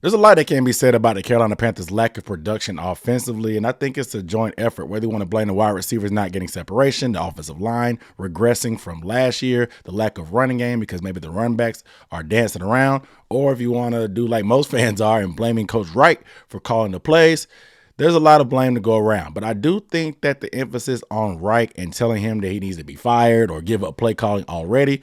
There's a lot that can be said about the Carolina Panthers' lack of production offensively, and I think it's a joint effort. Whether you want to blame the wide receivers not getting separation, the offensive line regressing from last year, the lack of running game because maybe the run backs are dancing around, or if you want to do like most fans are and blaming Coach Reich for calling the plays, there's a lot of blame to go around. But I do think that the emphasis on Reich and telling him that he needs to be fired or give up play calling already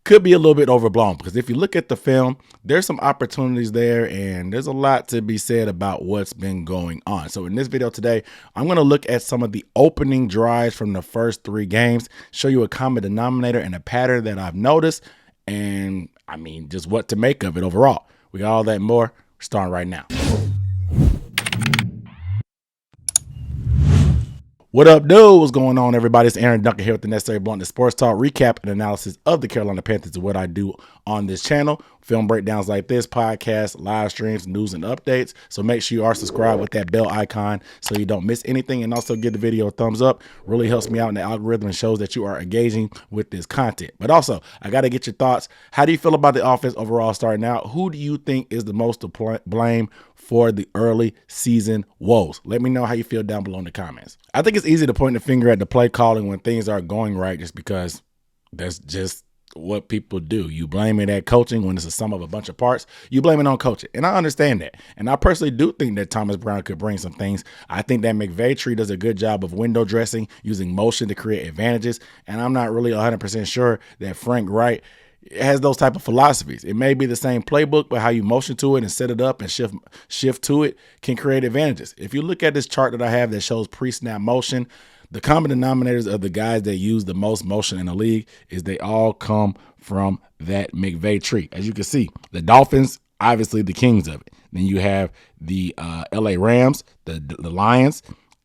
could be a little bit overblown, because if you look at the film, there's some opportunities there and there's a lot to be said about what's been going on. So in this video today, I'm going to look at some of the opening drives from the first 3 games, show you a common denominator and a pattern that I've noticed, and I mean, just what to make of it overall. We got all that and more. We're starting right now. What up, dude? What's going on, everybody? It's Aaron Duncan here with the Necessary Bluntness Sports Talk recap and analysis of the Carolina Panthers is what I do on this channel. Film breakdowns like this, podcasts, live streams, news, and updates. So make sure you are subscribed with that bell icon so you don't miss anything, and also give the video a thumbs up. Really helps me out in the algorithm and shows that you are engaging with this content. But also, I got to get your thoughts. How do you feel about the offense overall starting out? Who do you think is the most to blame for the early season woes? Let me know how you feel down below in the comments. I think it's easy to point the finger at the play calling when things aren't going right, just because that's just what people do. You blame it at coaching when it's a sum of a bunch of parts. You blame it on coaching, and I understand that. And I personally do think that Thomas Brown could bring some things. I think that McVay does a good job of window dressing, using motion to create advantages, and I'm not really 100% sure that Frank Reich has those type of philosophies. It may be the same playbook, but how you motion to it and set it up and shift to it can create advantages. If you look at this chart that I have that shows pre-snap motion, the common denominators of the guys that use the most motion in the league is they all come from that McVay tree. As you can see, the Dolphins, obviously the kings of it. Then you have the LA Rams, the Lions,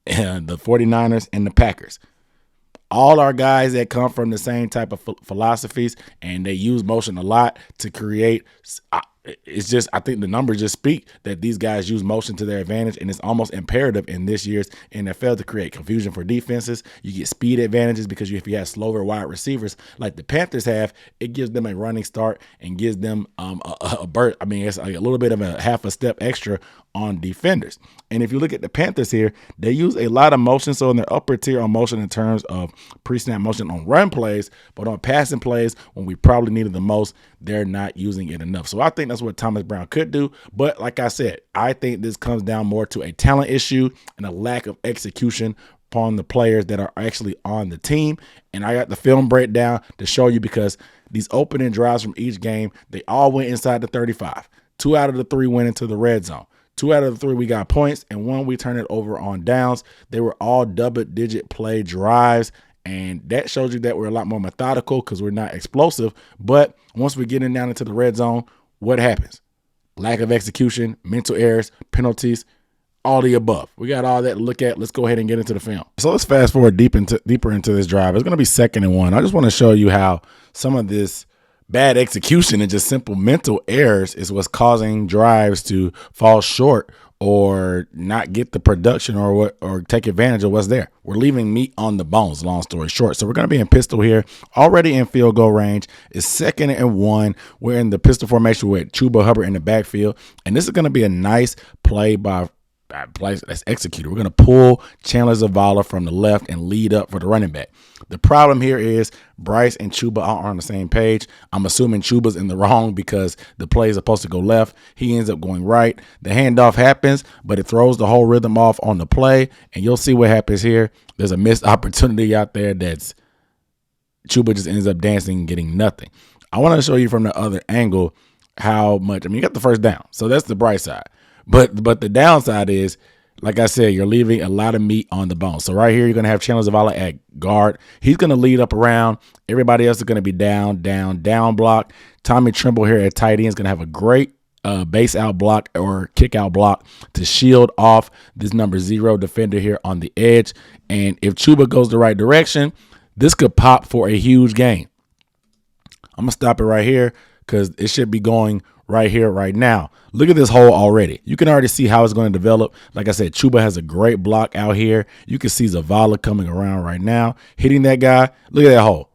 and the 49ers, and the Packers. All our guys that come from the same type of philosophies, and they use motion a lot to create. It's just, I think the numbers just speak that these guys use motion to their advantage, and it's almost imperative in this year's NFL to create confusion for defenses. You get speed advantages because if you have slower wide receivers like the Panthers have, it gives them a running start and gives them a burst. I mean, it's like a little bit of a half a step extra on defenders. And if you look at the Panthers here, they use a lot of motion. So in their upper tier on motion in terms of pre-snap motion on run plays, but on passing plays, when we probably needed the most, they're not using it enough. So I think that's what Thomas Brown could do. But like I said, I think this comes down more to a talent issue and a lack of execution upon the players that are actually on the team. And I got the film breakdown to show you, because these opening drives from each game, they all went inside the 35. 2 out of the 3 went into the red zone. 2 out of the 3 we got points, and 1 we turned it over on downs. They were all double-digit play drives, and that shows you that we're a lot more methodical because we're not explosive. But once we get down into the red zone, what happens? Lack of execution, mental errors, penalties, all the above. We got all that to look at. Let's go ahead and get into the film. So let's fast forward deeper into this drive. It's going to be 2nd and 1. I just want to show you how some of this bad execution and just simple mental errors is what's causing drives to fall short or not get the production or take advantage of what's there. We're leaving meat on the bones, long story short. So we're going to be in pistol here, already in field goal range. It's 2nd and 1. We're in the pistol formation with Chuba Hubbard in the backfield, and this is going to be a nice play by place that's executed. We're going to pull Chandler Zavala from the left and lead up for the running back. The problem here is Bryce and Chuba aren't on the same page. I'm assuming Chuba's in the wrong because the play is supposed to go left. He ends up going right. The handoff happens, but it throws the whole rhythm off on the play, and you'll see what happens here. There's a missed opportunity out there that's Chuba just ends up dancing and getting nothing. I want to show you from the other angle how much, I mean, you got the first down, so that's the bright side. But the downside is, like I said, you're leaving a lot of meat on the bone. So right here, you're going to have Chandler Zavala at guard. He's going to lead up around. Everybody else is going to be down block. Tommy Tremble here at tight end is going to have a great base out block or kick out block to shield off this number 0 defender here on the edge. And if Chuba goes the right direction, this could pop for a huge gain. I'm going to stop it right here because it should be going right here, right now. Look at this hole already. You can already see how it's going to develop. Like I said, Chuba has a great block out here. You can see Zavala coming around right now, hitting that guy. Look at that hole.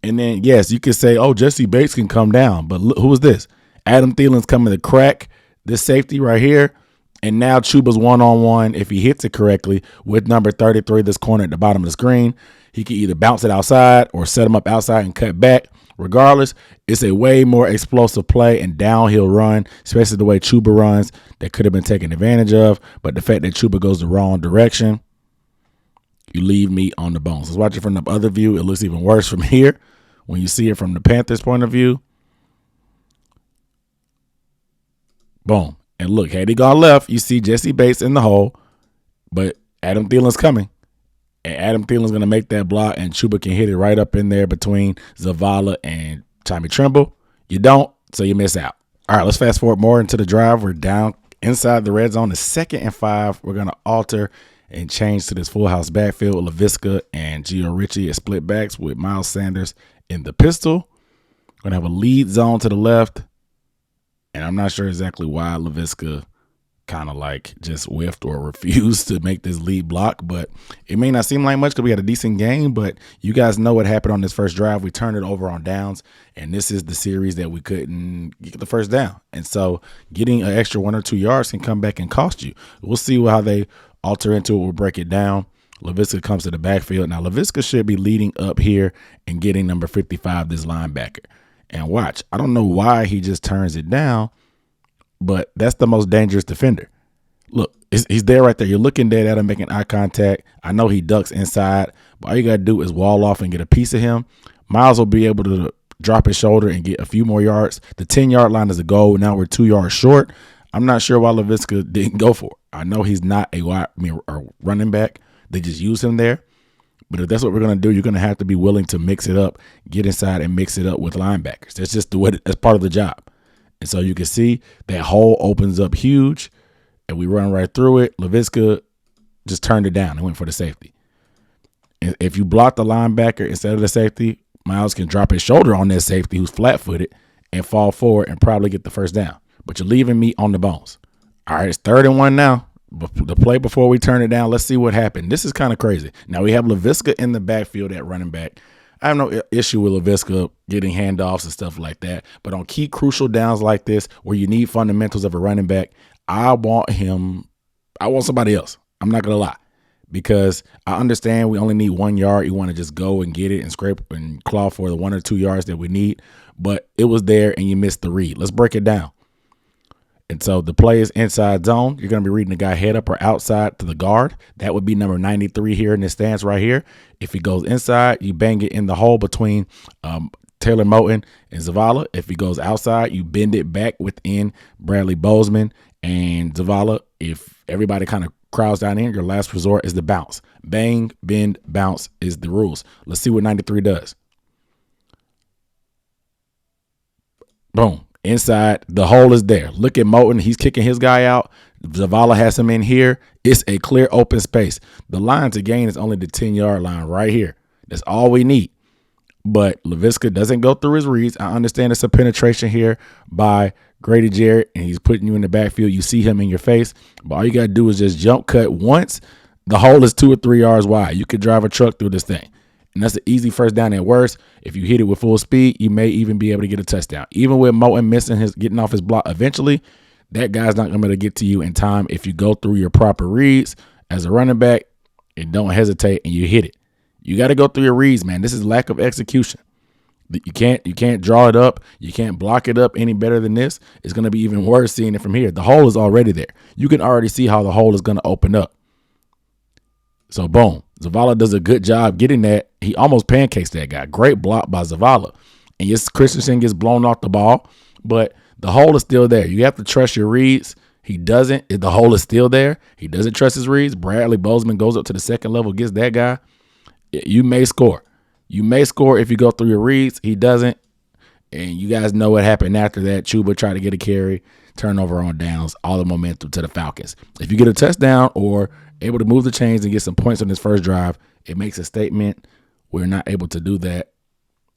And then, yes, you can say, oh, Jesse Bates can come down. But look, who is this? Adam Thielen's coming to crack this safety right here. And now Chuba's one-on-one, if he hits it correctly, with number 33, this corner at the bottom of the screen. He can either bounce it outside or set him up outside and cut back. Regardless, it's a way more explosive play and downhill run, especially the way Chuba runs, that could have been taken advantage of. But the fact that Chuba goes the wrong direction, you leave me on the bones. Let's watch it from the other view. It looks even worse from here when you see it from the Panthers' point of view. Boom. And look, had he gone left, you see Jesse Bates in the hole, but Adam Thielen's coming. And Adam Thielen's going to make that block, and Chuba can hit it right up in there between Zavala and Tommy Tremble. You don't, so you miss out. All right, let's fast forward more into the drive. We're down inside the red zone. The 2nd and 5, we're going to alter and change to this full house backfield. LaVisca and Gio Ritchie as split backs with Miles Sanders in the pistol. We're going to have a lead zone to the left. And I'm not sure exactly why LaVisca kind of like just whiffed or refused to make this lead block, but it may not seem like much because we had a decent game, but you guys know what happened on this first drive. We turned it over on downs, and this is the series that we couldn't get the first down. And so getting an extra 1 or 2 yards can come back and cost you. We'll see how they alter into it. We'll break it down. LaVisca comes to the backfield. Now, LaVisca should be leading up here and getting number 55, this linebacker. And watch, I don't know why he just turns it down, but that's the most dangerous defender. Look, he's there right there. You're looking dead at him, making eye contact. I know he ducks inside, but all you got to do is wall off and get a piece of him. Miles will be able to drop his shoulder and get a few more yards. The 10-yard line is a goal. Now we're 2 yards short. I'm not sure why LaVisca didn't go for it. I know he's not a running back. They just use him there. But if that's what we're going to do, you're going to have to be willing to mix it up, get inside and mix it up with linebackers. That's just that's part of the job. And so you can see that hole opens up huge, and we run right through it. LaVisca just turned it down and went for the safety. And if you block the linebacker instead of the safety, Miles can drop his shoulder on that safety who's flat-footed and fall forward and probably get the first down. But you're leaving me on the bones. All right, it's 3rd and 1 now. The play before we turn it down, let's see what happened. This is kind of crazy. Now we have LaVisca in the backfield at running back. I have no issue with LaVisca getting handoffs and stuff like that. But on key crucial downs like this, where you need fundamentals of a running back, I want somebody else. I'm not going to lie. Because I understand we only need 1 yard. You want to just go and get it and scrape and claw for the 1 or 2 yards that we need. But it was there and you missed the read. Let's break it down. And so the play is inside zone. You're going to be reading the guy head up or outside to the guard. That would be number 93 here in this stance right here. If he goes inside, you bang it in the hole between Taylor Moton and Zavala. If he goes outside, you bend it back within Bradley Bozeman and Zavala. If everybody kind of crowds down in, your last resort is the bounce. Bang, bend, bounce is the rules. Let's see what 93 does. Boom. Inside, the hole is there. Look at Moton. He's kicking his guy out. Zavala has him in here. It's a clear open space. The line to gain is only the 10-yard line right here. That's all we need. But LaVisca doesn't go through his reads. I understand it's a penetration here by Grady Jarrett, and he's putting you in the backfield. You see him in your face. But all you got to do is just jump cut once. The hole is 2 or 3 yards wide. You could drive a truck through this thing. And that's an easy first down at worst. If you hit it with full speed, you may even be able to get a touchdown. Even with Moton getting off his block eventually, that guy's not going to be able to get to you in time if you go through your proper reads as a running back and don't hesitate and you hit it. You got to go through your reads, man. This is lack of execution. You can't draw it up. You can't block it up any better than this. It's going to be even worse seeing it from here. The hole is already there. You can already see how the hole is going to open up. So, boom. Zavala does a good job getting that. He almost pancakes that guy. Great block by Zavala. And yes, Christensen gets blown off the ball, but the hole is still there. You have to trust your reads. He doesn't. The hole is still there. He doesn't trust his reads. Bradley Bozeman goes up to the second level, gets that guy. You may score. You may score if you go through your reads. He doesn't. And you guys know what happened after that. Chuba tried to get a carry, turnover on downs, all the momentum to the Falcons. If you get a touchdown or able to move the chains and get some points on this first drive, it makes a statement. We're not able to do that.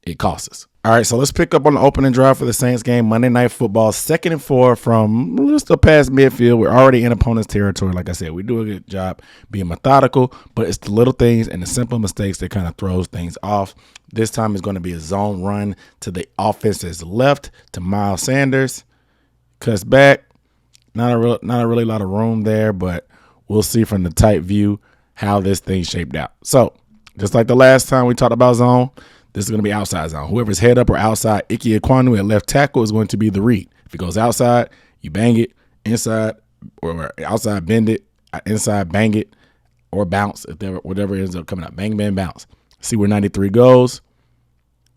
It costs us. All right, so let's pick up on the opening drive for the Saints game, Monday Night Football, 2nd and 4 from just past midfield. We're already in opponent's territory. Like I said, we do a good job being methodical, but it's the little things and the simple mistakes that kind of throws things off. This time it's going to be a zone run to the offense's left to Miles Sanders. Cuts back, Not a really lot of room there, but we'll see from the tight view how this thing shaped out. So just like the last time we talked about zone, this is going to be outside zone. Whoever's head up or outside, Ike Ekwonu at left tackle is going to be the read. If it goes outside, you bang it, inside or outside, bend it, inside, bang it, or bounce, whatever ends up coming up. Bang, bang, bounce. See where 93 goes.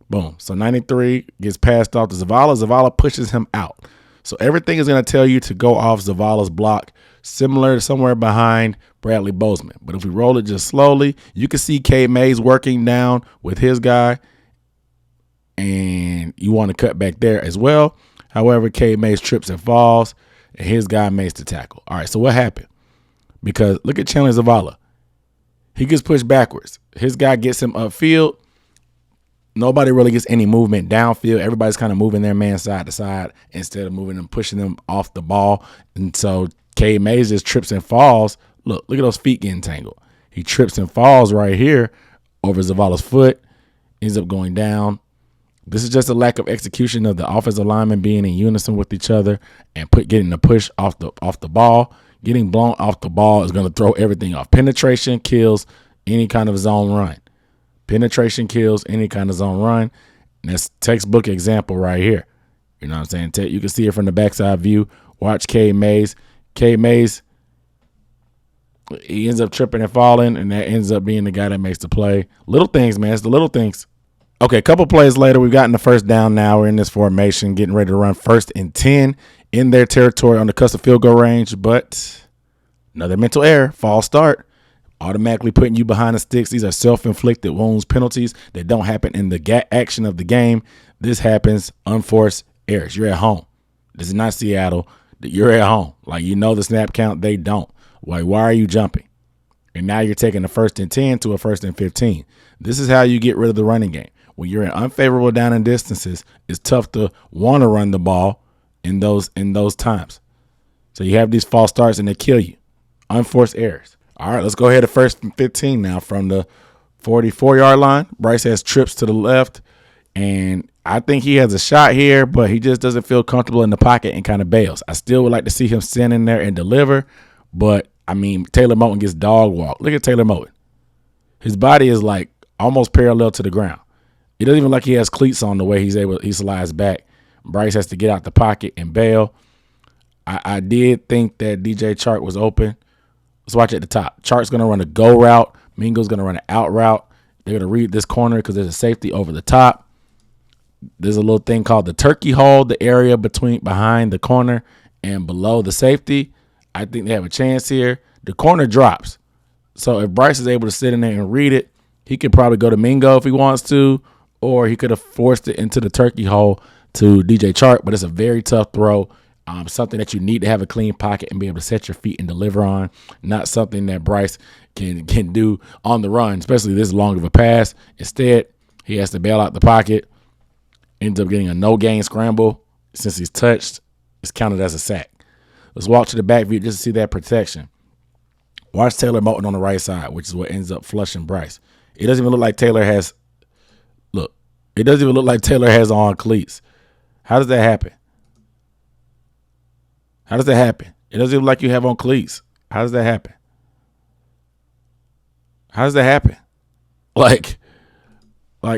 Boom. So 93 gets passed off to Zavala. Zavala pushes him out. So everything is going to tell you to go off Zavala's block, similar to somewhere behind Bradley Bozeman. But if we roll it just slowly, you can see K. Mays working down with his guy, and you want to cut back there as well. However, K. Mays trips and falls, and his guy makes the tackle. All right, so what happened? Because look at Chandler Zavala. He gets pushed backwards. His guy gets him upfield. Nobody really gets any movement downfield. Everybody's kind of moving their man side to side instead of moving them, pushing them off the ball. And so K. Mays just trips and falls. Look at those feet getting tangled. He trips and falls right here over Zavala's foot, ends up going down. This is just a lack of execution of the offensive linemen being in unison with each other and getting the push off the ball. Getting blown off the ball is going to throw everything off. Penetration kills any kind of zone run. Penetration kills any kind of zone run. And that's textbook example right here. You know what I'm saying? You can see it from the backside view. Watch K. Mays. K. Mays, he ends up tripping and falling, and that ends up being the guy that makes the play. Little things, man. It's the little things. Okay, a couple plays later, we've gotten the first down now. We're in this formation, getting ready to run 1st and 10 in their territory on the cusp of field goal range, but another mental error, false start. Automatically putting you behind the sticks. These are self-inflicted wounds, penalties that don't happen in the action of the game. This happens, unforced errors. You're at home. This is not Seattle. You're at home. Like, you know the snap count. They don't. Why are you jumping? And now you're taking a 1st and 10 to a 1st and 15. This is how you get rid of the running game. When you're in unfavorable down and distances, it's tough to want to run the ball in those times. So you have these false starts and they kill you. Unforced errors. All right, let's go ahead to 1st and 15 now from the 44-yard line. Bryce has trips to the left, and I think he has a shot here, but he just doesn't feel comfortable in the pocket and kind of bails. I still would like to see him stand in there and deliver, but, I mean, Taylor Moton gets dog walk. Look at Taylor Moton. His body is like almost parallel to the ground. It doesn't even look like he has cleats on the way he slides back. Bryce has to get out the pocket and bail. I did think that DJ Chark was open. Let's watch at the top. Chark's going to run a go route. Mingo's going to run an out route. They're going to read this corner because there's a safety over the top. There's a little thing called the turkey hole, the area behind the corner and below the safety. I think they have a chance here. The corner drops. So if Bryce is able to sit in there and read it, he could probably go to Mingo if he wants to, or he could have forced it into the turkey hole to DJ Chark, but it's a very tough throw. Something that you need to have a clean pocket and be able to set your feet and deliver on, not something that Bryce can do on the run, especially this long of a pass. Instead, he has to bail out the pocket, ends up getting a no-gain scramble. Since he's touched, it's counted as a sack. Let's walk to the back view just to see that protection. Watch Taylor Moton on the right side, which is what ends up flushing Bryce. It doesn't even look like Taylor has – look, it doesn't even look like Taylor has on cleats. How does that happen? How does that happen? It doesn't even look like you have on cleats. How does that happen? How does that happen? Like,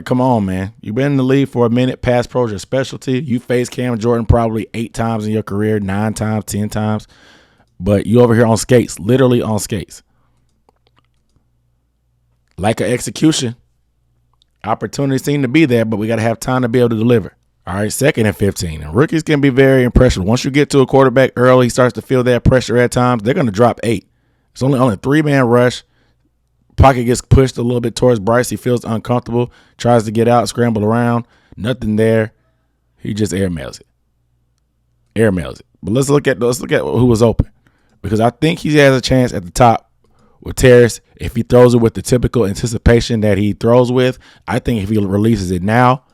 come on, man. You've been in the league for a minute. Pass pro is your specialty. You faced Cam Jordan probably 8 times in your career, 9 times, 10 times. But you over here on skates, literally on skates. Like an execution, opportunities seem to be there, but we got to have time to be able to deliver. All right, 2nd and 15. And rookies can be very impressive. Once you get to a quarterback early, he starts to feel that pressure at times. They're going to drop 8. It's only a 3-man rush. Pocket gets pushed a little bit towards Bryce. He feels uncomfortable, tries to get out, scramble around. Nothing there. He just airmails it. But let's look at who was open, because I think he has a chance at the top with Terrace. If he throws it with the typical anticipation that he throws with, I think if he releases it now,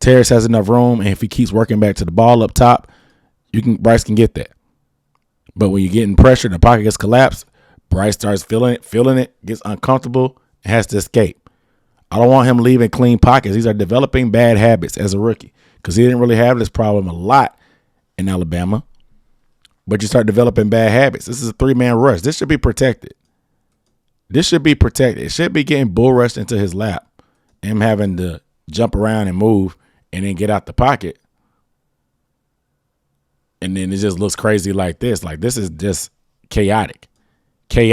Terrace has enough room, and if he keeps working back to the ball up top, Bryce can get that. But when you're getting pressure and the pocket gets collapsed, Bryce starts feeling it, gets uncomfortable, and has to escape. I don't want him leaving clean pockets. These are developing bad habits as a rookie, because he didn't really have this problem a lot in Alabama. but you start developing bad habits. This is a 3-man rush. This should be protected. It should be getting bull rushed into his lap. Him having to jump around and move and then get out the pocket. And then it just looks crazy like this. Like, this is just chaotic. It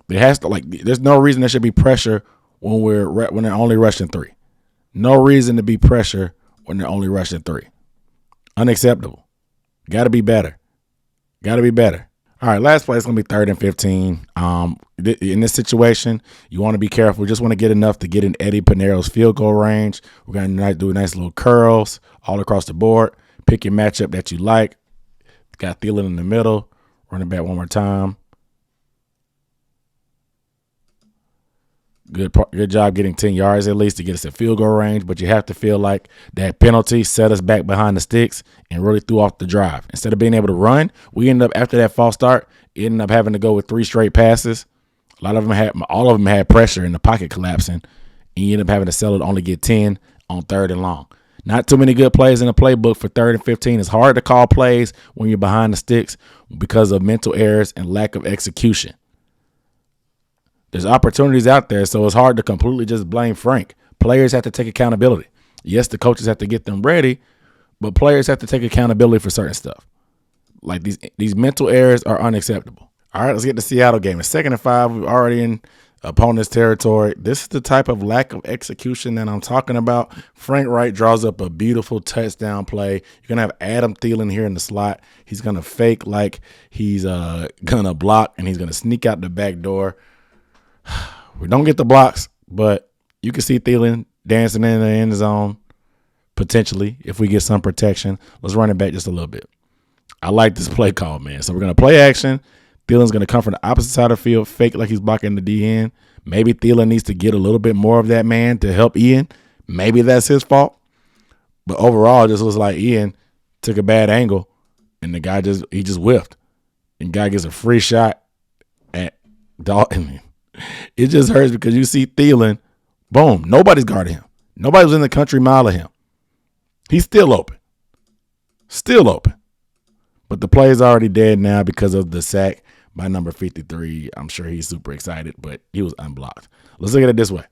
has to, there's no reason there should be pressure when they're only rushing 3. No reason to be pressure when they're only rushing 3. Unacceptable. Got to be better. All right, last play is going to be 3rd and 15. In this situation, you want to be careful. We just want to get enough to get in Eddie Piñeiro's field goal range. We're going to do nice little curls all across the board. Pick your matchup that you like. Got Thielen in the middle. Running back one more time. Good job getting 10 yards at least to get us a field goal range, but you have to feel like that penalty set us back behind the sticks and really threw off the drive. Instead of being able to run, we ended up, after that false start, ended up having to go with 3 straight passes. All of them had pressure in the pocket collapsing, and you end up having to settle to only get 10 on 3rd and long. Not too many good plays in the playbook for 3rd and 15. It's hard to call plays when you're behind the sticks because of mental errors and lack of execution. There's opportunities out there, so it's hard to completely just blame Frank. Players have to take accountability. Yes, the coaches have to get them ready, but players have to take accountability for certain stuff. Like, these mental errors are unacceptable. All right, let's get the Seattle game. It's 2nd and 5. We're already in opponent's territory. This is the type of lack of execution that I'm talking about. Frank Reich draws up a beautiful touchdown play. You're going to have Adam Thielen here in the slot. He's going to fake like he's going to block, and he's going to sneak out the back door. We don't get the blocks, but you can see Thielen dancing in the end zone potentially if we get some protection. Let's run it back just a little bit. I like this play call, man. So we're going to play action. Thielen's going to come from the opposite side of the field, fake like he's blocking the DN. Maybe Thielen needs to get a little bit more of that man to help Ian. Maybe that's his fault. But overall, it just looks like Ian took a bad angle, and the guy just whiffed. And guy gets a free shot at Dalton. It just hurts because you see Thielen, boom, nobody's guarding him. Nobody's in the country mile of him. He's still open. But the play is already dead now because of the sack by number 53. I'm sure he's super excited, but he was unblocked. Let's look at it this way.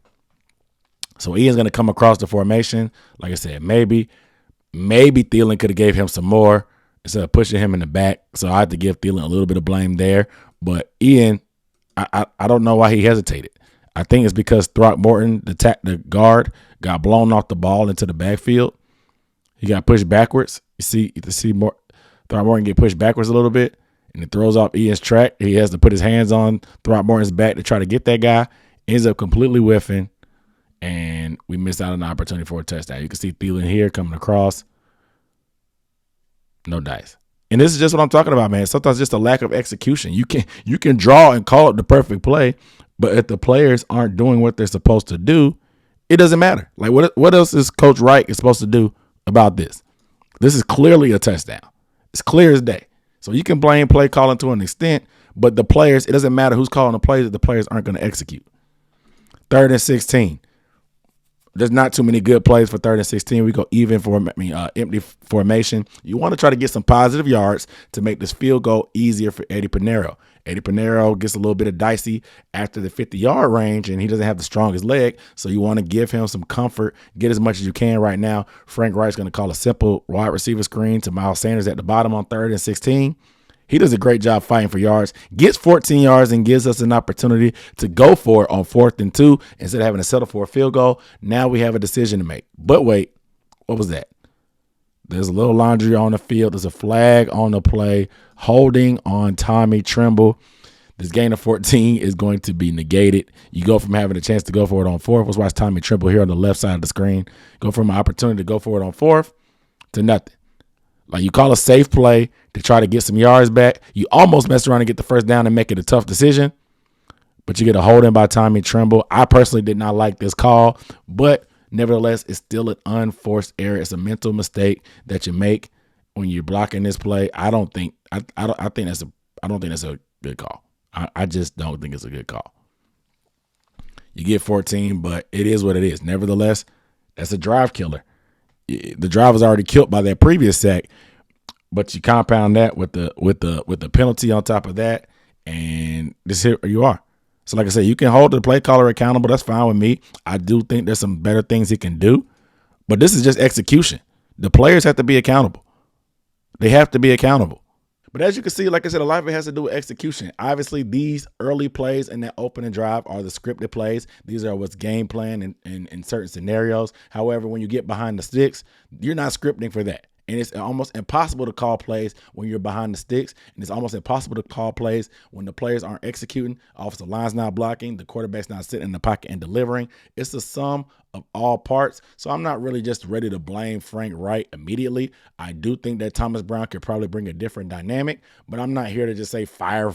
So Ian's going to come across the formation. Like I said, maybe Thielen could have gave him some more instead of pushing him in the back. So I had to give Thielen a little bit of blame there. But Ian, I don't know why he hesitated. I think it's because Throckmorton, the guard, got blown off the ball into the backfield. He got pushed backwards. You see more Throckmorton get pushed backwards a little bit, and it throws off Ian's track. He has to put his hands on Throckmorton's back to try to get that guy. Ends up completely whiffing, and we missed out on the opportunity for a touchdown. You can see Thielen here coming across. No dice. And this is just what I'm talking about, man. Sometimes just a lack of execution. You can draw and call it the perfect play, but if the players aren't doing what they're supposed to do, it doesn't matter. Like, what else is Coach Reich supposed to do about this? This is clearly a touchdown. It's clear as day. So you can blame play calling to an extent, but the players, it doesn't matter who's calling the plays if the players aren't going to execute. 3rd and 16. There's not too many good plays for 3rd and 16. We go empty formation. You want to try to get some positive yards to make this field goal easier for Eddie Piñeiro. Eddie Piñeiro gets a little bit of dicey after the 50-yard range, and he doesn't have the strongest leg, so you want to give him some comfort, get as much as you can right now. Frank Reich's going to call a simple wide receiver screen to Miles Sanders at the bottom on 3rd and 16. He does a great job fighting for yards, gets 14 yards, and gives us an opportunity to go for it on 4th and 2 instead of having to settle for a field goal. Now we have a decision to make. But wait, what was that? There's a little laundry on the field. There's a flag on the play, holding on Tommy Tremble. This gain of 14 is going to be negated. You go from having a chance to go for it on 4th. Let's watch Tommy Tremble here on the left side of the screen. Go from an opportunity to go for it on 4th to nothing. Like, you call a safe play to try to get some yards back. You almost mess around and get the first down and make it a tough decision, but you get a hold in by Tommy Tremble. I personally did not like this call, but nevertheless, it's still an unforced error. It's a mental mistake that you make when you're blocking this play. I don't think that's a good call. I just don't think it's a good call. You get 14, but it is what it is. Nevertheless, that's a drive killer. The drive was already killed by that previous sack. But you compound that with the penalty on top of that, and this here you are. So like I said, you can hold the play caller accountable. That's fine with me. I do think there's some better things he can do, but this is just execution. The players have to be accountable. They have to be accountable. But as you can see, like I said, a lot of it has to do with execution. Obviously, these early plays in that opening drive are the scripted plays. These are what's game plan in certain scenarios. However, when you get behind the sticks, you're not scripting for that. And it's almost impossible to call plays when you're behind the sticks. And it's almost impossible to call plays when the players aren't executing, offensive line's not blocking, the quarterback's not sitting in the pocket and delivering. It's the sum of all parts. So I'm not really just ready to blame Frank Reich immediately. I do think that Thomas Brown could probably bring a different dynamic, but I'm not here to just say fire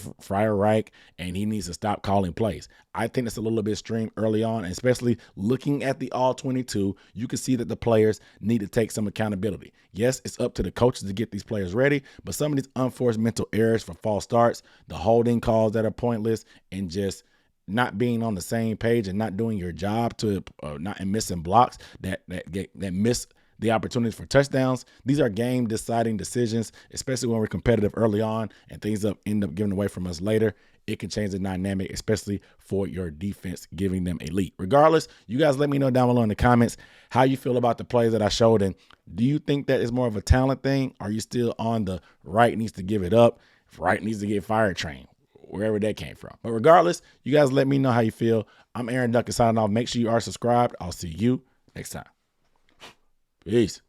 Reich and he needs to stop calling plays. I think it's a little bit extreme early on, and especially looking at the all 22, you can see that the players need to take some accountability. Yes, it's up to the coaches to get these players ready, but some of these unforced mental errors for false starts, the holding calls that are pointless, and just not being on the same page and not doing your job to and missing blocks that miss the opportunities for touchdowns. These are game deciding decisions, especially when we're competitive early on and things end up giving away from us later. It can change the dynamic, especially for your defense, giving them a lead. Regardless, you guys let me know down below in the comments how you feel about the plays that I showed. And do you think that is more of a talent thing? Are you still on the Wright needs to give it up, Wright needs to get fired train, wherever that came from? But regardless, you guys let me know how you feel. I'm Aaron Duncan signing off. Make sure you are subscribed. I'll see you next time. Peace.